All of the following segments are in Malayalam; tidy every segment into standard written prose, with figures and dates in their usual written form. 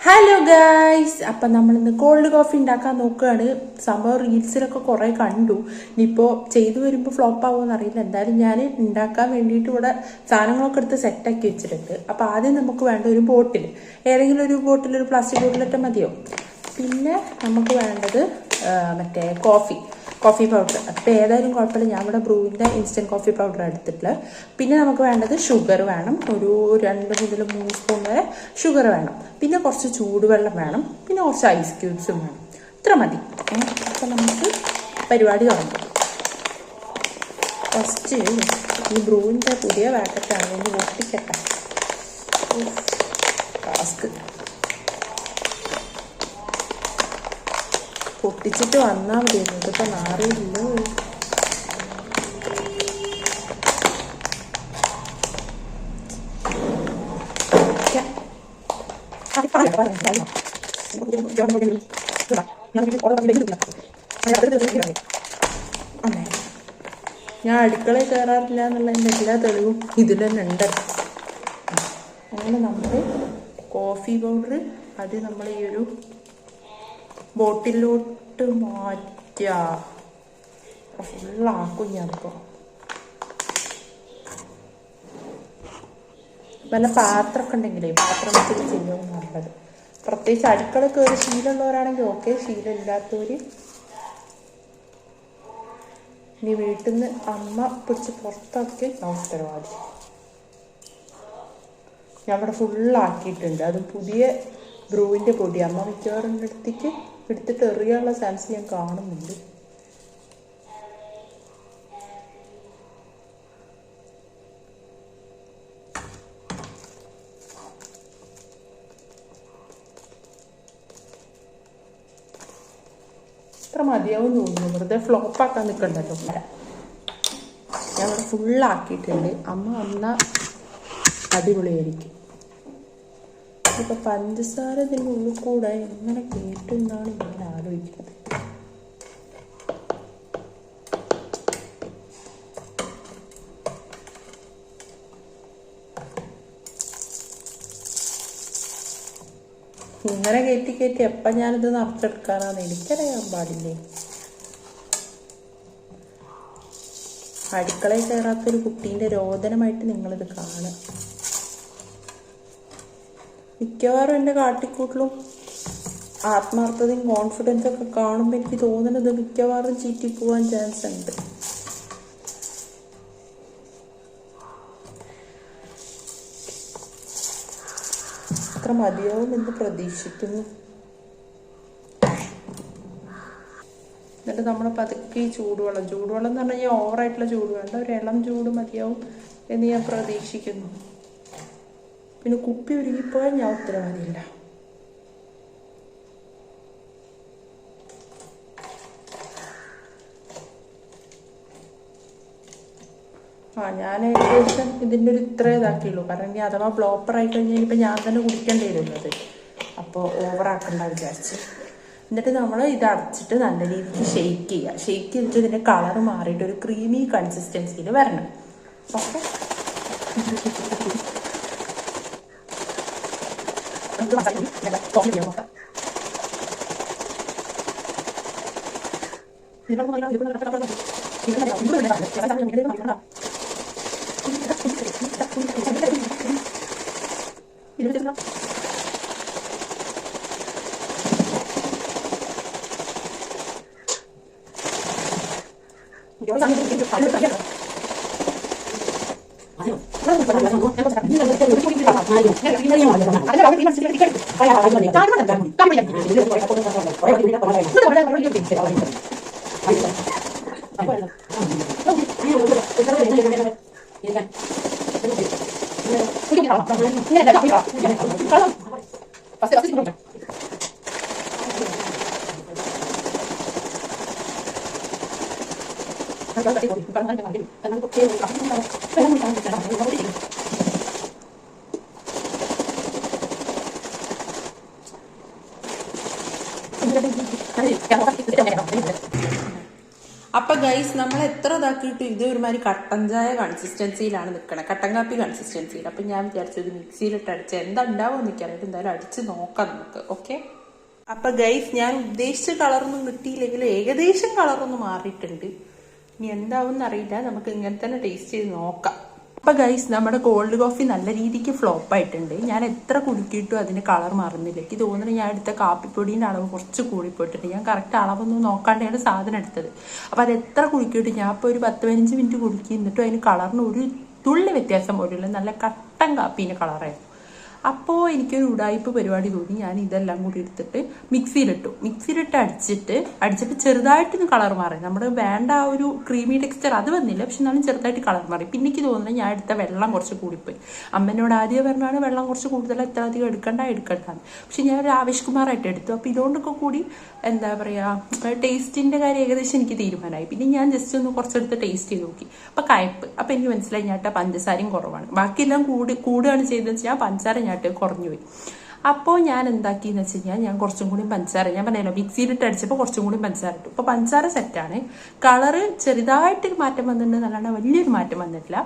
ഹലോ ഗൈസ്, അപ്പം നമ്മളിന്ന് കോൾഡ് കോഫി ഉണ്ടാക്കാൻ നോക്കുകയാണ്. സംഭവം റീൽസിലൊക്കെ കുറേ കണ്ടു. ഇനിയിപ്പോൾ ചെയ്തു വരുമ്പോൾ ഫ്ലോപ്പ് ആവുമെന്ന് അറിയില്ല. എന്തായാലും ഞാൻ ഉണ്ടാക്കാൻ വേണ്ടിയിട്ട് ഇവിടെ സാധനങ്ങളൊക്കെ എടുത്ത് സെറ്റാക്കി വെച്ചിട്ടുണ്ട്. അപ്പോൾ ആദ്യം നമുക്ക് വേണ്ട ഒരു ബോട്ടിൽ, ഏതെങ്കിലും ഒരു ബോട്ടിൽ, ഒരു പ്ലാസ്റ്റിക് ബോട്ടിലിട്ട് മതിയോ. പിന്നെ നമുക്ക് വേണ്ടത് മറ്റേ കോഫി പൗഡർ. അപ്പോൾ ഏതായാലും കുഴപ്പമില്ല, ഞാൻ ഇവിടെ ബ്രൂവിൻ്റെ ഇൻസ്റ്റൻറ്റ് കോഫി പൗഡർ എടുത്തിട്ടുള്ളത്. പിന്നെ നമുക്ക് വേണ്ടത് ഷുഗർ വേണം, ഒരു 2 മുതൽ 3 സ്പൂൺ വരെ ഷുഗർ വേണം. പിന്നെ കുറച്ച് ചൂടുവെള്ളം വേണം, പിന്നെ കുറച്ച് ഐസ് ക്യൂബ്സും വേണം. ഇത്ര മതി. അപ്പം നമുക്ക് പരിപാടി തുടങ്ങാം. ഫസ്റ്റ് ഈ ബ്രൂവിൻ്റെ പുതിയ പാക്കറ്റാണ്, ഒന്ന് പൊട്ടിക്കട്ടെ. ടാസ്ക് പൊട്ടിച്ചിട്ട് വന്നാൽ മതിയായിരുന്നു, ഇതിപ്പോൾ നാറിയില്ലോ. ഞാൻ അടുക്കളയിൽ കയറാറില്ല എന്നുള്ളതിൻ്റെ എല്ലാ തെളിവും ഇതിൽ തന്നെ ഉണ്ട്. അങ്ങനെ നമ്മൾ കോഫി പൗഡർ അത് നമ്മൾ ഈ ഒരു ബോട്ടിലോട്ട് മാറ്റുക. ഫുള്ളാക്കും ഞാനിപ്പോൾ. വല്ല പാത്രമൊക്കെ ഉണ്ടെങ്കിലേ പാത്രത്തിൽ ചെയ്യുമ്പോൾ നല്ലത്. പ്രത്യേകിച്ച് അടുക്കള കയറി ശീലമുള്ളവരാണെങ്കിൽ ഓക്കെ, ശീലമില്ലാത്തവർ ഇനി വീട്ടിൽ നിന്ന് അമ്മ പിടിച്ച് പുറത്താക്കി ഉത്തരവാദി. ഞാൻ ഇവിടെ ഫുള്ളാക്കിയിട്ടുണ്ട്. അതും പുതിയ ബ്രൂവിൻ്റെ പൊടി. അമ്മ മിക്കവാറും എടുത്തിട്ട് എറിയാനുള്ള ചാൻസ് ഞാൻ കാണുന്നുണ്ട്. ഇത്ര മതിയാവും തോന്നുന്നു, വെറുതെ ഫ്ലോപ്പാക്കാൻ നിൽക്കണ്ടല്ലോ. ഞാൻ ഇവിടെ ഫുള്ളാക്കിയിട്ടുണ്ട്. അമ്മ വന്നാൽ അടിപൊളിയായിരിക്കും. ഇപ്പൊ പഞ്ചസാര ഇതിൻ്റെ ഉള്ളിൽ കൂടെ എങ്ങനെ കേട്ടെന്നാണ് ഞാൻ ആലോചിക്കുന്നത്. ഇങ്ങനെ കയറ്റി എപ്പം ഞാനിത് നിറച്ചെടുക്കാനാന്ന് എനിക്കറിയാൻ പാടില്ലേ. അടുക്കളയിൽ കയറാത്തൊരു കുട്ടീൻ്റെ രോദനമായിട്ട് നിങ്ങളിത് കാണുക. മിക്കവാറും എൻ്റെ കാട്ടിക്കൂട്ടിലും ആത്മാർത്ഥതയും കോൺഫിഡൻസും ഒക്കെ കാണുമ്പോൾ എനിക്ക് തോന്നുന്നത് മിക്കവാറും ചീറ്റിപ്പോവാൻ ചാൻസ് ഉണ്ട്. അത്ര മതിയാവും എന്ന് പ്രതീക്ഷിക്കുന്നു. എന്നിട്ട് നമ്മൾ പതുക്കെ ഈ ചൂടുവെള്ളം എന്ന് പറഞ്ഞു കഴിഞ്ഞാൽ ഓവറായിട്ടുള്ള ചൂട് വേണ്ട, ഒരു ഇളം ചൂട് മതിയാവും എന്ന് ഞാൻ പ്രതീക്ഷിക്കുന്നു. പിന്നെ കുപ്പി ഉരുകിപ്പോയാൽ ഞാൻ ഉത്തരവാദിയില്ല. ഞാൻ ഏകദേശം ഇതിൻ്റെ ഒരു ഇത്ര ഇതാക്കിയുള്ളൂ. കാരണം ഇനി അഥവാ ബ്ലോപ്പറായി കഴിഞ്ഞാൽ ഇപ്പം ഞാൻ തന്നെ കുടിക്കേണ്ടി വരുന്നത്. അപ്പോൾ ഓവറാക്കണ്ട വിചാരിച്ച്. എന്നിട്ട് നമ്മൾ ഇത് അടച്ചിട്ട് നല്ല രീതിക്ക് ഷെയ്ക്ക് ചെയ്യുക. ഷെയ്ക്ക് ചെയ്തിട്ട് ഇതിൻ്റെ കളർ മാറിയിട്ട് ഒരു ക്രീമി കൺസിസ്റ്റൻസിയിൽ വരണം. ഓക്കെ, അപ്പൊ ഗൈസ് നമ്മൾ എത്ര ഇതാക്കിയിട്ട് ഇത് ഒരുമാതിരി കട്ടൻ ചായ കൺസിസ്റ്റൻസിയിലാണ് നിൽക്കണത്, കട്ടൻ കാപ്പി കൺസിസ്റ്റൻസിയിൽ. അപ്പം ഞാൻ വിചാരിച്ചത് മിക്സിയിലിട്ട് അടിച്ച് എന്താ ഉണ്ടാവുമെന്ന് എനിക്കറിയാം, എന്തായാലും അടിച്ച് നോക്കാം നമുക്ക്. ഓക്കെ, അപ്പം ഗൈസ് ഞാൻ ഉദ്ദേശിച്ച കളറൊന്നും കിട്ടിയില്ലെങ്കിലും ഏകദേശം കളറൊന്നും മാറിയിട്ടുണ്ട്. ഇനി എന്താവും അറിയില്ല, നമുക്ക് ഇങ്ങനെ തന്നെ ടേസ്റ്റ് ചെയ്ത് നോക്കാം. അപ്പം ഗൈസ് നമ്മുടെ കോൾഡ് കോഫി നല്ല രീതിക്ക് ഫ്ലോപ്പ് ആയിട്ടുണ്ട്. ഞാൻ എത്ര കുലുക്കിയിട്ടും അതിന് കളർ മാറുന്നില്ല. എനിക്ക് തോന്നുന്നു ഞാൻ എടുത്ത കാപ്പിപ്പൊടീൻ്റെ അളവ് കുറച്ച് കൂടിപ്പോയിട്ടുണ്ട്. ഞാൻ കറക്റ്റ് അളവൊന്നും നോക്കാണ്ടാണ് സാധനം എടുത്തത്. അപ്പോൾ അത് എത്ര കുലുക്കിയിട്ട് ഞാൻ ഇപ്പോൾ ഒരു 10-15 മിനിറ്റ് കുലുക്കി എന്നിട്ടും അതിന് കളറിന് ഒരു തുള്ളി വ്യത്യാസം പോലുമില്ല. നല്ല കട്ടൻ കാപ്പീൻ്റെ കളറായിരുന്നു. അപ്പോൾ എനിക്കൊരു ഉടായ്പ പരിപാടി തോന്നി. ഞാൻ ഇതെല്ലാം കൂടി എടുത്തിട്ട് മിക്സിയിലിട്ട് അടിച്ചിട്ട് ചെറുതായിട്ടൊന്ന് കളർ മാറി. നമ്മുടെ വേണ്ട ആ ഒരു ക്രീമി ടെക്സ്ചർ അത് വന്നില്ല, പക്ഷെ എന്നാലും ചെറുതായിട്ട് കളർ മാറി. പിന്നെ എനിക്ക് തോന്നുന്നത് ഞാൻ എടുത്ത വെള്ളം കുറച്ച് കൂടിപ്പോയി. അമ്മേനോട് ആദ്യം പറഞ്ഞാണ് വെള്ളം കുറച്ച് കൂടുതൽ എത്ര അധികം എടുക്കണ്ടാന്ന്. പക്ഷെ ഞാൻ ഒരു ആവേശകുമാറായിട്ട് എടുത്തു. അപ്പോൾ ഇതുകൊണ്ടൊക്കെ കൂടി എന്താ പറയുക, ടേസ്റ്റിൻ്റെ കാര്യം ഏകദേശം എനിക്ക് തീരുമാനമായി. പിന്നെ ഞാൻ ജസ്റ്റ് ഒന്ന് കുറച്ചെടുത്ത് ടേസ്റ്റ് ചെയ്ത് നോക്കി. അപ്പോൾ കയ്പ്പ്. അപ്പോൾ എനിക്ക് മനസ്സിലായി ഞാൻ പഞ്ചസാരയും കുറവാണ്. ബാക്കിയെല്ലാം കൂടുകയാണ് ചെയ്തതെന്ന് വെച്ചാൽ പഞ്ചസാര ഞാട്ട് കുറഞ്ഞു പോയി. അപ്പോൾ ഞാൻ എന്താക്കിയെന്ന് വെച്ച് കഴിഞ്ഞാൽ ഞാൻ കുറച്ചും കൂടി പഞ്ചസാര, ഞാൻ പറഞ്ഞല്ലോ മിക്സിയിലിട്ട് അടിച്ചപ്പോൾ കുറച്ചും കൂടി പഞ്ചസാര ഇട്ടു. അപ്പോൾ പഞ്ചസാര സെറ്റാണ്. കളറ് ചെറുതായിട്ടൊരു മാറ്റം വന്നിട്ടുണ്ട്, നല്ലോണം വലിയൊരു മാറ്റം വന്നിട്ടില്ല.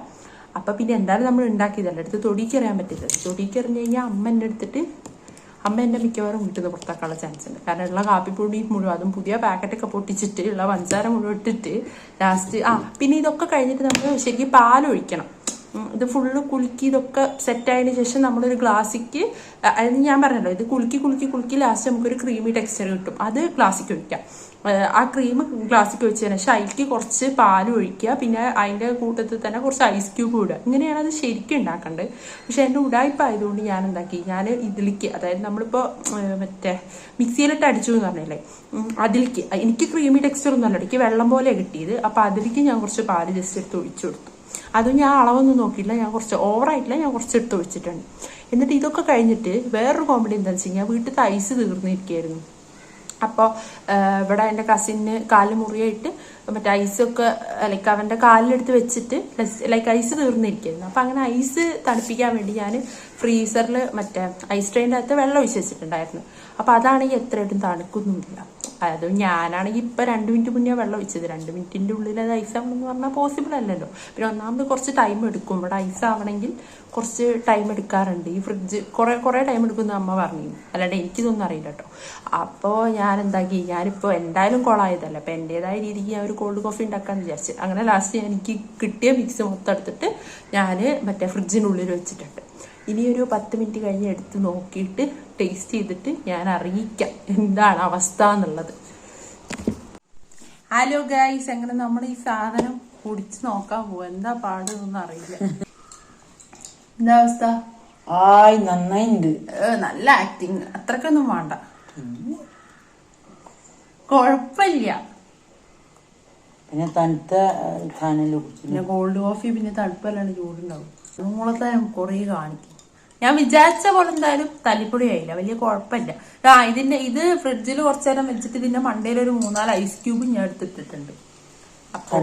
അപ്പോൾ പിന്നെ എന്തായാലും നമ്മൾ ഉണ്ടാക്കിയതല്ല, എടുത്ത് തൊടിക്കറിയാൻ പറ്റില്ല. തൊടിക്കറിഞ്ഞ് കഴിഞ്ഞാൽ അമ്മ എൻ്റെ മിക്കവാറും വീട്ടിൽ നിന്ന് പുറത്താക്കാനുള്ള ചാൻസ് ഉണ്ട്. കാരണം ഉള്ള കാപ്പിപ്പൊടി മുഴുവൻ, അതും പുതിയ പാക്കറ്റൊക്കെ പൊട്ടിച്ചിട്ട് ഉള്ള പഞ്ചസാര മുഴുവൻ ഇട്ടിട്ട് ലാസ്റ്റ് പിന്നെ ഇതൊക്കെ കഴിഞ്ഞിട്ട് നമ്മൾ ശരിക്കും പാലൊഴിക്കണം. ഇത് ഫുള്ള് കുലുക്കി ഇതൊക്കെ സെറ്റായതിനു ശേഷം നമ്മളൊരു ഗ്ലാസ്സിക്ക്, അതായത് ഞാൻ പറഞ്ഞല്ലോ ഇത് കുലുക്കി ലാസ്റ്റ് നമുക്കൊരു ക്രീമി ടെക്സ്ചർ കിട്ടും. അത് ഗ്ലാസ്സിക്ക് ഒഴിക്കാം. ആ ക്രീം ഗ്ലാസ്സിക്ക് ഒഴിച്ചതിന് ശേഷം അതിലേക്ക് കുറച്ച് പാൽ ഒഴിക്കുക. പിന്നെ അതിൻ്റെ കൂട്ടത്തിൽ തന്നെ കുറച്ച് ഐസ് ക്യൂബ് ഇടുക. ഇങ്ങനെയാണ് അത് ശരിക്കും ഉണ്ടാക്കേണ്ടത്. പക്ഷെ എൻ്റെ ഉടായ്പ ആയതുകൊണ്ട് ഞാൻ എന്താക്കി, ഞാൻ ഇതിലേക്ക്, അതായത് നമ്മളിപ്പോൾ മറ്റേ മിക്സിയിലിട്ട് അടിച്ചു എന്ന് പറഞ്ഞല്ലേ, അതിലേക്ക് എനിക്ക് ക്രീമി ടെക്സ്ചർ ഒന്നും അല്ല, എനിക്ക് വെള്ളം പോലെ കിട്ടിയത്. അപ്പോൾ അതിലേക്ക് ഞാൻ കുറച്ച് പാല് ജസ്റ്റ് എടുത്ത് ഒഴിച്ചു കൊടുത്തു. അതും ഞാൻ അളവൊന്നും നോക്കിയില്ല, ഞാൻ കുറച്ച് ഓവറായിട്ടില്ല, ഞാൻ കുറച്ച് എടുത്ത് ഒഴിച്ചിട്ടുണ്ട്. എന്നിട്ട് ഇതൊക്കെ കഴിഞ്ഞിട്ട് വേറൊരു കോമഡി എന്താണെന്ന് വെച്ച് കഴിഞ്ഞാൽ വീട്ടിലത്തെ ഐസ് തീർന്നിരിക്കുകയായിരുന്നു. അപ്പോൾ ഇവിടെ എൻ്റെ കസിന് കാല് മുറിയായിട്ട് മറ്റേ ഐസൊക്കെ ലൈക്ക് അവൻ്റെ കാലിലെടുത്ത് വെച്ചിട്ട് ലൈക്ക് ഐസ് തീർന്നിരിക്കുകയായിരുന്നു. അപ്പോൾ അങ്ങനെ ഐസ് തണുപ്പിക്കാൻ വേണ്ടി ഞാൻ ഫ്രീസറിൽ മറ്റേ ഐസ് ട്രെയിൻ്റെ അകത്ത് വെള്ളം ഒഴിച്ച് വെച്ചിട്ടുണ്ടായിരുന്നു. അപ്പോൾ അതാണെങ്കിൽ എത്രയായിട്ടും തണുക്കൊന്നുമില്ല. അത് ഞാനാണെങ്കിൽ ഇപ്പം 2 മിനിറ്റ് മുന്നേ വെള്ളം ഒഴിച്ചത്. 2 മിനിറ്റിൻ്റെ ഉള്ളിൽ അത് ഐസ് ആവണമെന്ന് പറഞ്ഞാൽ പോസിബിൾ അല്ലല്ലോ. പിന്നെ ഒന്നാമത് കുറച്ച് ടൈം എടുക്കും. ഇവിടെ ഐസ് ആവണമെങ്കിൽ കുറച്ച് ടൈം എടുക്കാറുണ്ട്. ഈ ഫ്രിഡ്ജ് കുറേ ടൈം എടുക്കുമെന്ന് അമ്മ പറഞ്ഞു. അല്ലാണ്ട് എനിക്കിതൊന്നും അറിയില്ല കേട്ടോ. അപ്പോൾ ഞാൻ എന്താക്കി, ഞാനിപ്പോൾ എന്തായാലും കൊളായതല്ല, അപ്പോൾ എൻ്റെതായ രീതിക്ക് ഞാൻ ഒരു കോൾഡ് കോഫി ഉണ്ടാക്കാമെന്ന് വിചാരിച്ചു. അങ്ങനെ ലാസ്റ്റ് എനിക്ക് കിട്ടിയ മിക്സ് മൊത്തം എടുത്തിട്ട് ഞാൻ മറ്റേ ഫ്രിഡ്ജിനുള്ളിൽ വെച്ചിട്ടുണ്ട്. ഇനിയൊരു 10 മിനിറ്റ് കഴിഞ്ഞ് എടുത്ത് നോക്കിയിട്ട് ടേസ്റ്റ് ചെയ്തിട്ട് ഞാൻ അറിയിക്കാം എന്താണ് അവസ്ഥ എന്നുള്ളത്. ഹലോ ഗൈസ്, എങ്ങനെ നമ്മൾ ഈ സാധനം കുടിച്ച് നോക്കാൻ പോവാ, എന്താ പാടുന്നൊന്നും അറിയില്ല. എന്താ അവസ്ഥ? നന്നായിണ്ട്. നല്ല ആക്ടിങ്, അത്രക്കൊന്നും വേണ്ട, കൊഴപ്പില്ല. പിന്നെ തണുത്ത പിന്നെ കോൾഡ് കോഫി പിന്നെ തണുപ്പല്ലാണ്ട് ചൂടുണ്ടാവും. നമ്മളത്തെ കുറേ കാണിക്കും. ഞാൻ വിചാരിച്ച പോലെ എന്തായാലും തല്ലിപ്പൊടി ആയില്ല, വലിയ കുഴപ്പമില്ല. ഇത് ഫ്രിഡ്ജിൽ കുറച്ചു നേരം വെച്ചിട്ട് ഇതിന്റെ മണ്ടയിൽ ഒരു 3-4 ഐസ് ക്യൂബ് ഞാൻ എടുത്തിട്ടിട്ടുണ്ട്. അപ്പൊ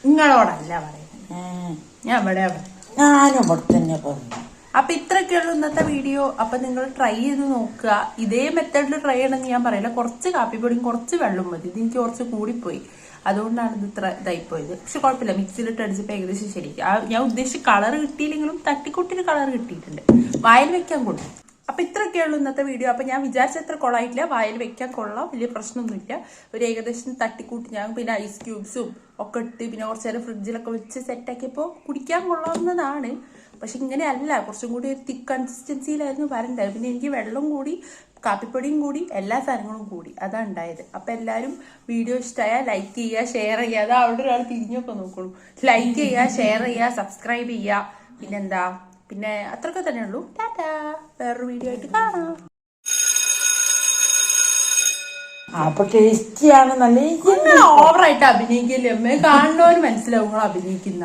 നിങ്ങളോടല്ല പറയുന്നത്, ഞാൻ ഇവിടെ തന്നെ പറഞ്ഞു. അപ്പൊ ഇത്രയൊക്കെയുള്ളൂ ഇന്നത്തെ വീഡിയോ. അപ്പൊ നിങ്ങൾ ട്രൈ ചെയ്ത് നോക്കുക. ഇതേ മെത്തേഡിൽ ട്രൈ ചെയ്യണമെന്ന് ഞാൻ പറയില്ല. കുറച്ച് കാപ്പിപ്പൊടിയും കുറച്ച് വെള്ളം മതി. ഇത് എനിക്ക് കുറച്ച് കൂടിപ്പോയി, അതുകൊണ്ടാണ് ഇത് ഇത്ര ഇതായിപ്പോയത്. പക്ഷെ കുഴപ്പമില്ല, മിക്സിയിലിട്ട് അടിച്ചപ്പോൾ ഏകദേശം ശരിക്കും ഞാൻ ഉദ്ദേശിച്ച കളർ കിട്ടിയില്ലെങ്കിലും തട്ടിക്കൂട്ടിന് കളർ കിട്ടിയിട്ടുണ്ട്. വായിൽ വെക്കാൻ കൊള്ളാം. അപ്പൊ ഇത്രയൊക്കെയുള്ളൂ ഇന്നത്തെ വീഡിയോ. അപ്പൊ ഞാൻ വിചാരിച്ച അത്ര കൊള്ളായിട്ടില്ല, വായിൽ വെക്കാൻ കൊള്ളാം, വലിയ പ്രശ്നമൊന്നുമില്ല. ഒരു ഏകദേശം തട്ടിക്കൂട്ടി ഞാൻ പിന്നെ ഐസ് ക്യൂബ്സും ഒക്കെ ഇട്ട് പിന്നെ കുറച്ച് നേരം ഫ്രിഡ്ജിലൊക്കെ വെച്ച് സെറ്റാക്കിയപ്പോൾ കുടിക്കാൻ കൊള്ളാവുന്നതാണ്. പക്ഷെ ഇങ്ങനെയല്ല, കുറച്ചും കൂടി ഒരു തിക്ക് കൺസിസ്റ്റൻസിയിലായിരുന്നു വരണ്ടത്. പിന്നെ എനിക്ക് വെള്ളം കൂടി കാപ്പിപ്പൊടിയും കൂടി എല്ലാ സാധനങ്ങളും കൂടി അതാണ് ഉണ്ടായത്. അപ്പം എല്ലാവരും വീഡിയോ ഇഷ്ടമായാൽ ലൈക്ക് ചെയ്യുക, ഷെയർ ചെയ്യുക. അത് അവിടെ ഒരാൾ തിരിഞ്ഞൊക്കെ നോക്കുള്ളൂ. ലൈക്ക് ചെയ്യുക, ഷെയർ ചെയ്യുക, സബ്സ്ക്രൈബ് ചെയ്യുക. പിന്നെന്താ, പിന്നെ അത്രയൊക്കെ തന്നെ ഉള്ളൂ. ടാറ്റാ, വേറൊരു വീഡിയോ ആയിട്ട് കാണാം. അപ്പൊ ടേസ്റ്റിയാണ്. നല്ല ഓവറായിട്ട് അഭിനയിക്കില്ലേ അമ്മേ, കാണുന്നവര് മനസ്സിലാവും നിങ്ങൾ അഭിനയിക്കുന്ന.